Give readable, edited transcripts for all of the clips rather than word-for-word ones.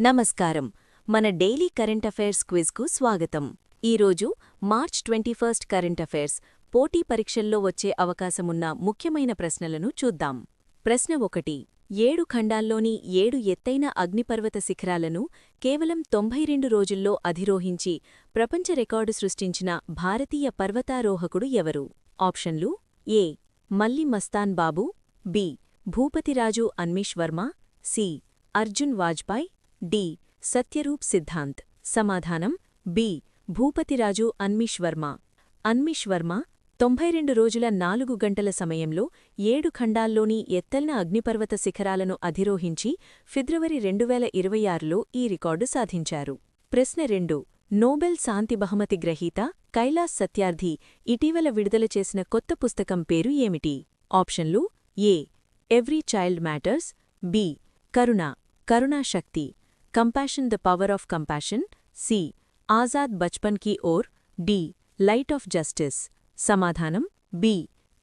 నమస్కారం. మన daily current affairs క్విజ్కు స్వాగతం. ఈరోజు మార్చ్ 21 కరెంట్ అఫైర్స్ పోటీ పరీక్షల్లో వచ్చే అవకాశమున్న ముఖ్యమైన ప్రశ్నలను చూద్దాం. ప్రశ్న 1. 7 ఖండాల్లోని 7 ఎత్తైన అగ్నిపర్వత శిఖరాలను కేవలం 92 రోజుల్లో అధిరోహించి ప్రపంచ రికార్డు సృష్టించిన భారతీయ పర్వతారోహకుడు ఎవరు? ఆప్షన్లు: A. Malli Mastan Babu, B. Bhupathiraju Anmish Varma, C. Arjun Vajpai, D. Satyarup Siddhanta. సమాధానం: బి. భూపతిరాజు అన్మిష్ వర్మ. అన్మిష్ వర్మ 92 రోజుల 4 గంటల సమయంలో 7 ఖండాల్లోని ఎత్తైన అగ్నిపర్వత శిఖరాలను అధిరోహించి ఫిబ్రవరి 2026లో ఈ రికార్డు సాధించారు. ప్రశ్న 2. నోబెల్ శాంతి బహుమతి గ్రహీత కైలాస్ సత్యార్థి ఇటీవల విడుదల చేసిన కొత్త పుస్తకం పేరు ఏమిటి? ఆప్షన్లు: A. Every child matters, B. Karuna, Karuna Shakti, compassion the power of compassion, C. Azad Bachpan Ki Ore, D. Light of justice. సమాధానం: బి.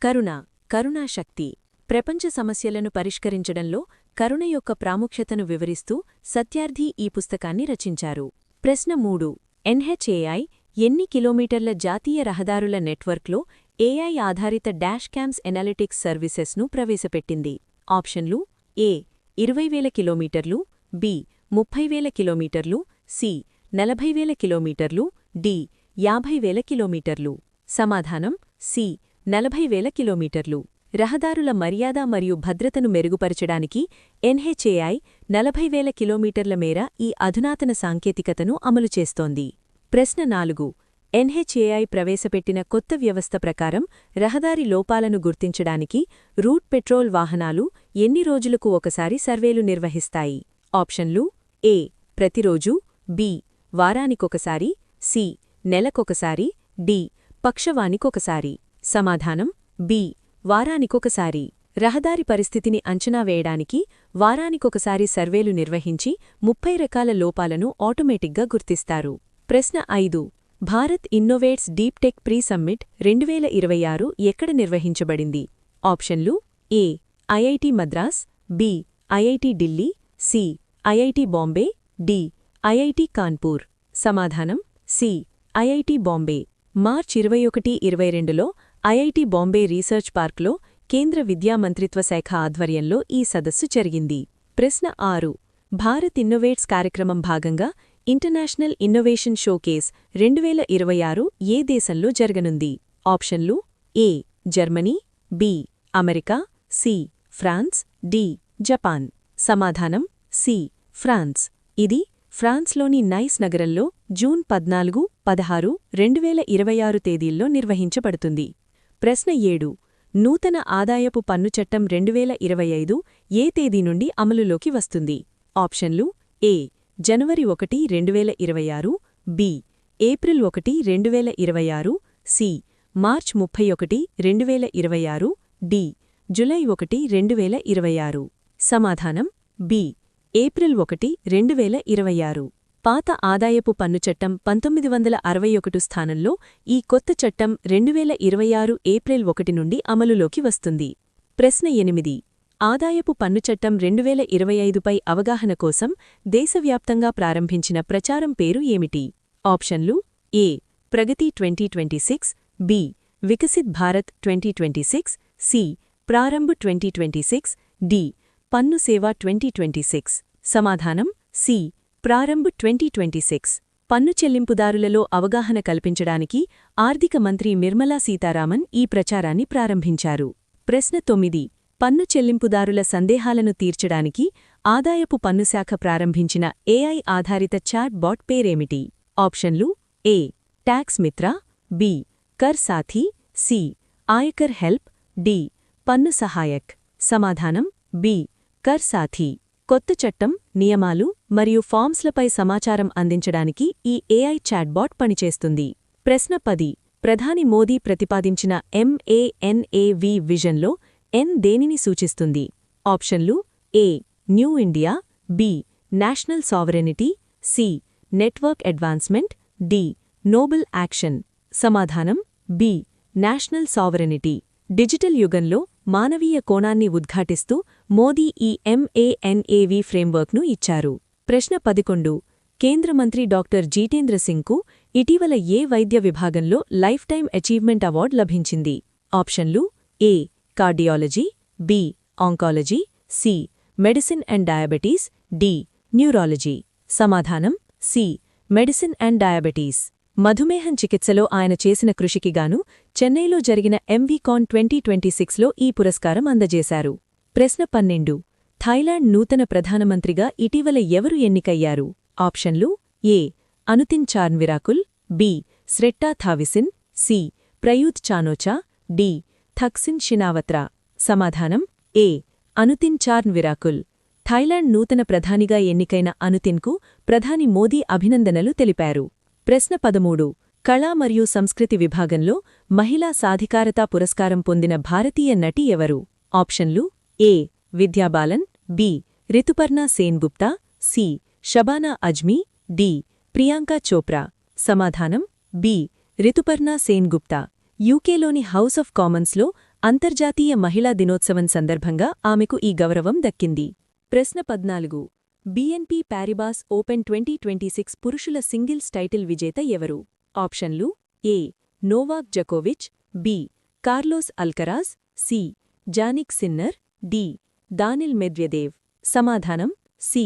కరుణ, కరుణా శక్తి. ప్రపంచ సమస్యలను పరిష్కరించడంలో కరుణ యొక్క ప్రాముఖ్యతను వివరిస్తూ సత్యార్థి ఈ పుస్తకాన్ని రచించారు. ప్రశ్న 3. ఎన్హెచ్ఏఐ ఎన్ని కిలోమీటర్ల జాతీయ రహదారుల నెట్వర్క్లో ఏఐ ఆధారిత డాష్ క్యామ్స్ ఎనాలిటిక్స్ సర్వీసెస్ను ప్రవేశపెట్టింది? ఆప్షన్లు: ఏ. 20,000 కిలోమీటర్లు, బి. 30,000 కిలోమీటర్లు, సి. 40,000 కిలోమీటర్లు, డి. 50,000 కిలోమీటర్లు. సమాధానం: సి. 40,000 కిలోమీటర్లు. రహదారుల మర్యాద మరియు భద్రతను మెరుగుపరచడానికి ఎన్హెచ్ఏఐ 40,000 కిలోమీటర్ల మేర ఈ అధునాతన సాంకేతికతను అమలు చేస్తోంది. ప్రశ్న 4. ఎన్హెచ్ఏఐ ప్రవేశపెట్టిన కొత్త వ్యవస్థ ప్రకారం రహదారి లోపాలను గుర్తించడానికి రూట్ పెట్రోల్ వాహనాలు ఎన్ని రోజులకు ఒకసారి సర్వేలు నిర్వహిస్తాయి? ఆప్షన్లు: ఏ. ప్రతిరోజు, బి. వారానికొకసారి, సి. నెలకొకసారి, డి. పక్షవానికొకసారి. సమాధానం: బి. వారానికొకసారి. రహదారి పరిస్థితిని అంచనా వేయడానికి వారానికొకసారి సర్వేలు నిర్వహించి 30 రకాల లోపాలను ఆటోమేటిక్గా గుర్తిస్తారు. ప్రశ్న 5. Bharat innovates deep tech pre summit 2026 ఎక్కడ నిర్వహించబడింది? ఆప్షన్లు: A. IIT Madras, B. IIT Delhi, C. IIT Bombay, D. IIT Kanpur. సమాధానం: సి. ఐఐటి బాంబే. మార్చ్ 21, 22లో ఐఐటి బాంబే రీసెర్చ్ పార్క్లో కేంద్ర విద్యా మంత్రిత్వ శాఖ ఆధ్వర్యంలో ఈ సదస్సు జరిగింది. ప్రశ్న 6. భారత్ ఇన్నోవేట్స్ కార్యక్రమం భాగంగా ఇంటర్నేషనల్ ఇన్నోవేషన్ షోకేస్ 2026 ఏ దేశంలో జరగనుంది? ఆప్షన్లు: A. Germany, B. America, C. France, D. Japan. సమాధానం: సి. ఫ్రాన్స్. ఇది ఫ్రాన్స్లోని నైస్ నగరంలో జూన్ 14, 16, 2026 తేదీల్లో నిర్వహించబడుతుంది. ప్రశ్న 7. నూతన ఆదాయపు పన్ను చట్టం 2025 ఏ తేదీ నుండి అమలులోకి వస్తుంది? ఆప్షన్లు: ఏ. జనవరి 1, 2026, B. April 1, 2026, C. March 31, 2026, D. జులై 1, 2026. సమాధానం: బి. ఏప్రిల్ 1, 2026. పాత ఆదాయపు పన్ను చట్టం 1961 స్థానంలో ఈ కొత్త చట్టం 2026 ఏప్రిల్ 1 నుండి అమలులోకి వస్తుంది. ప్రశ్న 8. ఆదాయపు పన్ను చట్టం 2025పై అవగాహన కోసం దేశవ్యాప్తంగా ప్రారంభించిన ప్రచారం పేరు ఏమిటి? ఆప్షన్లు: A. Pragati 2026, B. Viksit Bharat 2026, C. Prarambh 2026, D. Pannu Seva 2026. సమాధానం: సి. ప్రారంభ్ 2026. పన్ను చెల్లింపుదారులలో అవగాహన కల్పించడానికి ఆర్థిక మంత్రి నిర్మలా సీతారామన్ ఈ ప్రచారాన్ని ప్రారంభించారు. ప్రశ్న 9. పన్ను చెల్లింపుదారుల సందేహాలను తీర్చడానికి ఆదాయపు పన్ను శాఖ ప్రారంభించిన ఏఐ ఆధారిత చాట్ బాట్ పేరేమిటి? ఆప్షన్లు: ఏ. Tax Mitra, B. Kar Saathi, C. Aaykar help, D. పన్ను సహాయక్. సమాధానం: బి. కర్ సాథీ. కొత్త చట్టం, నియమాలు మరియు ఫామ్స్లపై సమాచారం అందించడానికి ఈ ఏఐ చాట్బాట్ పనిచేస్తుంది. ప్రశ్న 10. ప్రధాని మోదీ ప్రతిపాదించిన MANAV విజన్లో ఎన్ దేనిని సూచిస్తుంది? ఆప్షన్లు: A. New India, B. National sovereignty, C. Network advancement, D. Nobel action. సమాధానం: బి. National sovereignty. డిజిటల్ యుగంలో మానవీయ కోణాన్ని ఉద్ఘాటిస్తూ మోదీ ఈ MANAV ఫ్రేమ్వర్క్ను ఇచ్చారు. ప్రశ్న 11 కేంద్ర మంత్రి డాక్టర్ జితేంద్ర సింగ్కు ఇటీవల ఏ వైద్య విభాగంలో లైఫ్ టైం అచీవ్మెంట్ అవార్డు లభించింది? ఆప్షన్లు A cardiology, B oncology, C medicine and diabetes, D neurology. సమాధానం సి మెడిసిన్ అండ్ డయాబెటీస్. మధుమేహం చికిత్సలో ఆయన చేసిన కృషికిగాను చెన్నైలో జరిగిన ఎంవీకాన్ 2026లో ఈ పురస్కారం అందజేశారు. ప్రశ్న 12 థాయిలాండ్ నూతన ప్రధానమంత్రిగా ఇటీవల ఎవరు ఎన్నికయ్యారు? ఆప్షన్లు A Anutin Charnvirakul, B Srettha Thavisin, C Prayuth Chanocha, D Thaksin Shinawatra. సమాధానం ఏ అనుతిన్ చార్న్విరాకుల్. థాయిలాండ్ నూతన ప్రధానిగా ఎన్నికైన అనుతిన్కు ప్రధాని మోదీ అభినందనలు తెలిపారు. ప్రశ్న 13 కళా మరియు సంస్కృతి విభాగంలో మహిళా సాధికారతా పురస్కారం పొందిన భారతీయ నటి ఎవరు? ఆప్షన్లు A Vidya Balan, B Rituparna Sengupta, C Shabana Azmi, D Priyanka Chopra. సమాధానం బి రితుపర్ణ సేన్గుప్తా. యూకేలోని హౌస్ ఆఫ్ కామన్స్లో అంతర్జాతీయ మహిళా దినోత్సవం సందర్భంగా ఆమెకు ఈ గౌరవం దక్కింది. ప్రశ్న 14 బిఎన్పి పారిబాస్ ఓపెన్ 2026 పురుషుల సింగిల్స్ టైటిల్ విజేత ఎవరు? ఆప్షన్లు ఏ నోవాక్ జకోవిచ్, B Carlos Alcaraz, C Jannik Sinner, D Daniil Medvedev. సమాధానం సి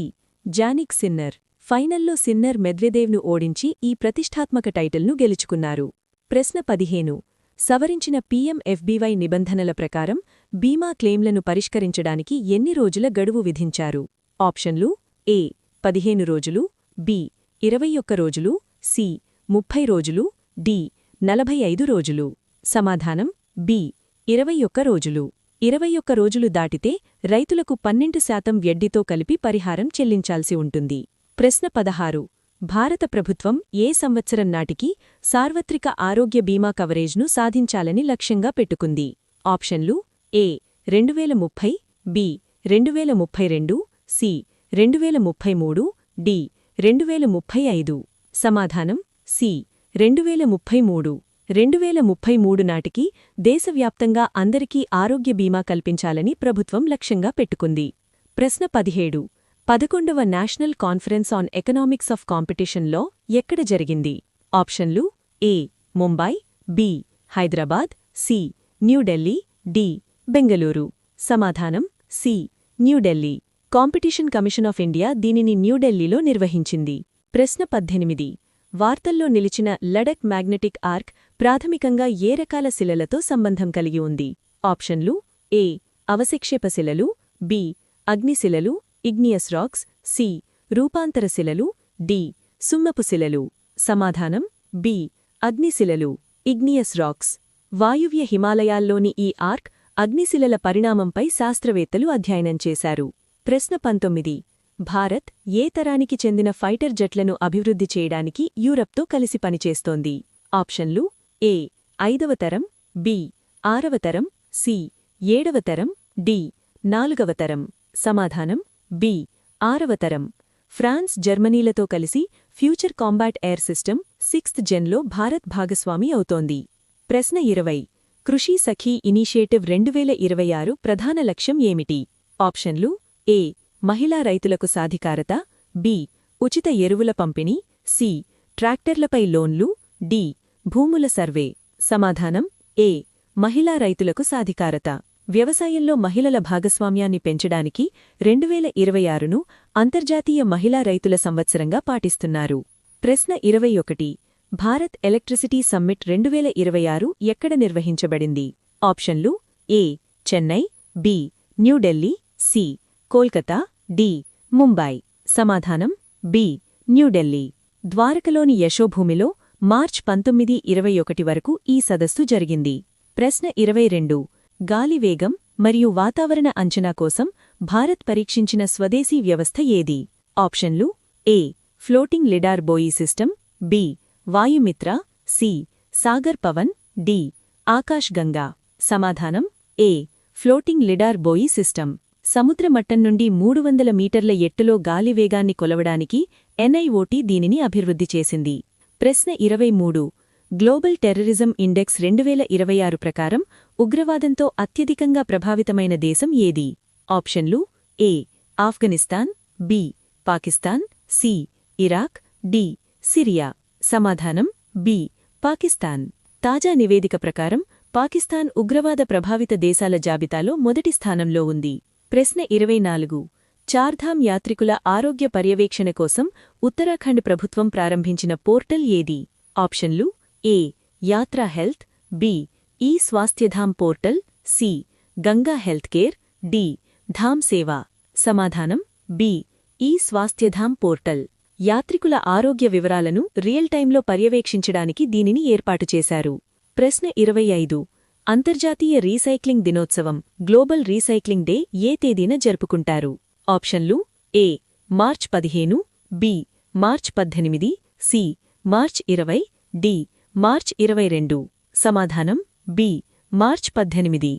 జానిక్ సిన్నర్. ఫైనల్లో సిన్నర్ మెద్వెదేవ్ను ఓడించి ఈ ప్రతిష్ఠాత్మక టైటిల్ను గెలుచుకున్నారు. ప్రశ్న 15 సవరించిన పీఎంఎఫ్బీవై నిబంధనల ప్రకారం బీమా క్లెయిమ్లను పరిష్కరించడానికి ఎన్ని రోజుల గడువు విధించారు? ఆప్షన్లు ఏ 15 రోజులు, బి 21 రోజులు, సి 30 రోజులు, డి 45 రోజులు. సమాధానం బి 21 రోజులు. 21 రోజులు దాటితే రైతులకు 12% వడ్డీతో కలిపి పరిహారం చెల్లించాల్సి ఉంటుంది. ప్రశ్న 16 భారత ప్రభుత్వం ఏ సంవత్సరం నాటికి సార్వత్రిక ఆరోగ్య బీమా కవరేజ్ను సాధించాలని లక్ష్యంగా పెట్టుకుంది? ఆప్షన్లు ఏ 2030, బి 2032, సి 2033, డి 2035. సమాధానం సి 2033. 2033 నాటికి దేశవ్యాప్తంగా అందరికీ ఆరోగ్య బీమా కల్పించాలని ప్రభుత్వం లక్ష్యంగా పెట్టుకుంది. ప్రశ్న 17 11వ national conference on economics of కాంపిటీషన్లో ఎక్కడ జరిగింది? ఆప్షన్లు A Mumbai, B Hyderabad, C New Delhi, D Bengaluru. సమాధానం C New Delhi. Competition commission of India దీనిని న్యూఢిల్లీలో నిర్వహించింది. ప్రశ్న 18 వార్తల్లో నిలిచిన లడక్ మ్యాగ్నెటిక్ ఆర్క్ ప్రాథమికంగా ఏ రకాల శిలలతో సంబంధం కలిగి ఉంది? ఆప్షన్లు ఏ అవశిక్షేప శిలలు, బి అగ్నిశిలలు ఇగ్నియస్ రాక్స్, సి రూపాంతర శిలలు, డి సున్నపు శిలలు. సమాధానం బి అగ్నిశిలలు ఇగ్నియస్ రాక్స్. వాయువ్య హిమాలయాల్లోని ఈ ఆర్క్ అగ్నిశిలల పరిణామంపై శాస్త్రవేత్తలు అధ్యయనం చేశారు. ప్రశ్న 19 భారత్ ఏ తరానికి చెందిన ఫైటర్ జెట్లను అభివృద్ధి చేయడానికి యూరప్తో కలిసి పనిచేస్తోంది? ఆప్షన్లు ఏ 5వ తరం, బి 6వ తరం, సి 7వ తరం, డి 4వ తరం. సమాధానం బి 6వ తరం. ఫ్రాన్స్ జర్మనీలతో కలిసి future combat air system 6th జెన్లో భారత్ భాగస్వామి అవుతోంది. ప్రశ్న 20 కృషి సఖీ ఇనిషియేటివ్ 2026 ప్రధాన లక్ష్యం ఏమిటి? ఆప్షన్లు ఏ మహిళా రైతులకు సాధికారత, బి ఉచిత ఎరువుల పంపిణీ, సి ట్రాక్టర్లపై లోన్లు, డి భూముల సర్వే. సమాధానం ఏ మహిళా రైతులకు సాధికారత. వ్యవసాయంలో మహిళల భాగస్వామ్యాన్ని పెంచడానికి 2026ను అంతర్జాతీయ మహిళా రైతుల సంవత్సరంగా పాటిస్తున్నారు. ప్రశ్న 21 భారత్ ఎలక్ట్రిసిటీ సమ్మిట్ 2026 ఎక్కడ నిర్వహించబడింది? ఆప్షన్లు A Chennai, B New Delhi, C Kolkata, D Mumbai. సమాధానం బి న్యూఢిల్లీ. ద్వారకలోని యశోభూమిలో మార్చ్ 19, 21 వరకు ఈ సదస్సు జరిగింది. ప్రశ్న 22 గాలి వేగం మరియు వాతావరణ అంచనా కోసం భారత్ పరీక్షించిన స్వదేశీ వ్యవస్థ ఏది? ఆప్షన్లు A floating lidar buoy system, B Vayumitra, C Sagar Pavan, D Akash Ganga. సమాధానం A floating lidar buoy system. సముద్ర మట్టం నుండి 300 మీటర్ల ఎత్తులో గాలివేగాన్ని కొలవడానికి ఎన్ఐఓటీ దీనిని అభివృద్ధి చేసింది. ప్రశ్న 23 గ్లోబల్ టెర్రరిజం ఇండెక్స్ 2026 ప్రకారం ఉగ్రవాదంతో అత్యధికంగా ప్రభావితమైన దేశం ఏది? ఆప్షన్లు A Afghanistan, B Pakistan, C. Iraq, D. Syria. సమాధానం బి. పాకిస్తాన్. తాజా నివేదిక ప్రకారం పాకిస్తాన్ ఉగ్రవాద ప్రభావిత దేశాల జాబితాలో మొదటి స్థానంలో ఉంది. ప్రశ్న 24. చార్ధామ్ యాత్రికుల ఆరోగ్య పర్యవేక్షణ కోసం ఉత్తరాఖండ్ ప్రభుత్వం ప్రారంభించిన పోర్టల్ ఏది? ఆప్షన్లు: ఏ. యాత్రా health, B. E Swasthyadham portal, C. Ganga health care, D. Dham Seva. సమాధానం బి. E Swasthyadham portal. యాత్రికుల ఆరోగ్య వివరాలను రియల్ టైంలో పర్యవేక్షించడానికి దీనిని ఏర్పాటు చేశారు. ప్రశ్న 25. అంతర్జాతీయ రీసైక్లింగ్ దినోత్సవం గ్లోబల్ రీసైక్లింగ్ డే ఏ తేదీన జరుపుకుంటారు? ఆప్షన్లు: A. March 15, B. March 18, C. March 20, D. March 22. సమాధానం బి. మార్చ్ 18.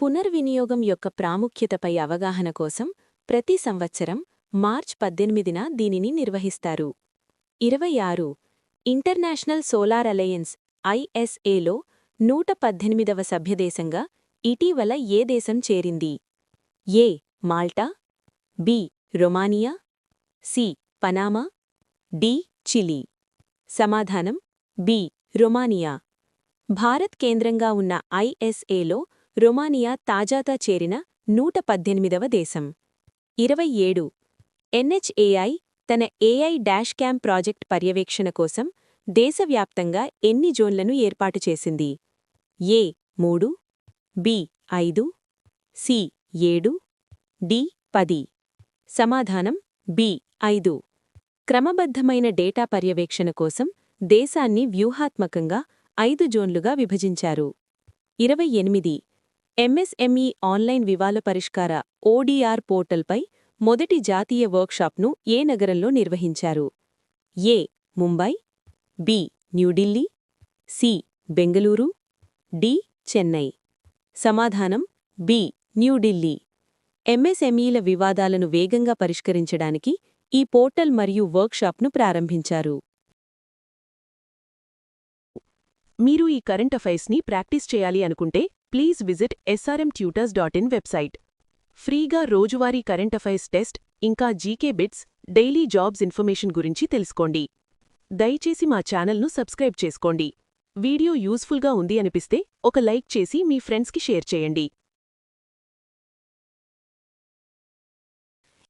పునర్వినియోగం యొక్క ప్రాముఖ్యతపై అవగాహన కోసం ప్రతి సంవత్సరం మార్చ్ 18న దీనిని నిర్వహిస్తారు. 26. ఇంటర్నేషనల్ సోలార్ అలయన్స్ ISAలో 118వ సభ్యదేశంగా ఇటీవల ఏ దేశం చేరింది? A. Malta, B. Romania, C. Panama, D. Chile. సమాధానం బి. రొమానియా. భారత్ కేంద్రంగా ఉన్న ISAలో రొమానియా తాజాగా చేరిన 118వ దేశం. 27. NHAI తన AI డాష్క్యామ్ ప్రాజెక్ట్ పర్యవేక్షణ కోసం దేశవ్యాప్తంగా ఎన్ని జోన్లను ఏర్పాటు చేసింది? ఏ. 3, బి. 5, సి. 7, డి. 10. సమాధానం బి. 5. క్రమబద్ధమైన డేటా పర్యవేక్షణ కోసం దేశాన్ని వ్యూహాత్మకంగా 5 జోన్లుగా విభజించారు. 28. MSME ఆన్లైన్ వివాద పరిష్కార ODR పోర్టల్పై మొదటి జాతీయ వర్క్షాప్ను ఏ నగరంలో నిర్వహించారు? A. Mumbai, B. New Delhi, C. Bengaluru, D. Chennai. సమాధానం బి. న్యూఢిల్లీ. MSMEల వివాదాలను వేగంగా పరిష్కరించడానికి ఈ పోర్టల్ మరియు వర్క్షాప్ను ప్రారంభించారు. మీరు ఈ కరెంట్ అఫైర్స్ని ప్రాక్టీస్ చేయాలి అనుకుంటే ప్లీజ్ విజిట్ srmtutors.in వెబ్సైట్. ఫ్రీగా రోజువారీ కరెంట్ అఫైర్స్ టెస్ట్ ఇంకా GK bits, daily jobs information గురించి తెలుసుకోండి. దయచేసి మా ఛానల్ను సబ్స్క్రైబ్ చేసుకోండి. వీడియో యూస్ఫుల్గా ఉంది అనిపిస్తే ఒక లైక్ చేసి మీ ఫ్రెండ్స్కి షేర్ చేయండి.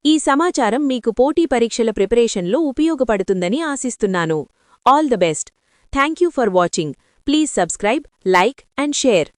ఈ సమాచారం మీకు పోటీ పరీక్షల ప్రిపరేషన్లో ఉపయోగపడుతుందని ఆశిస్తున్నాను. All the best. Thank you for watching. Please subscribe, like and share.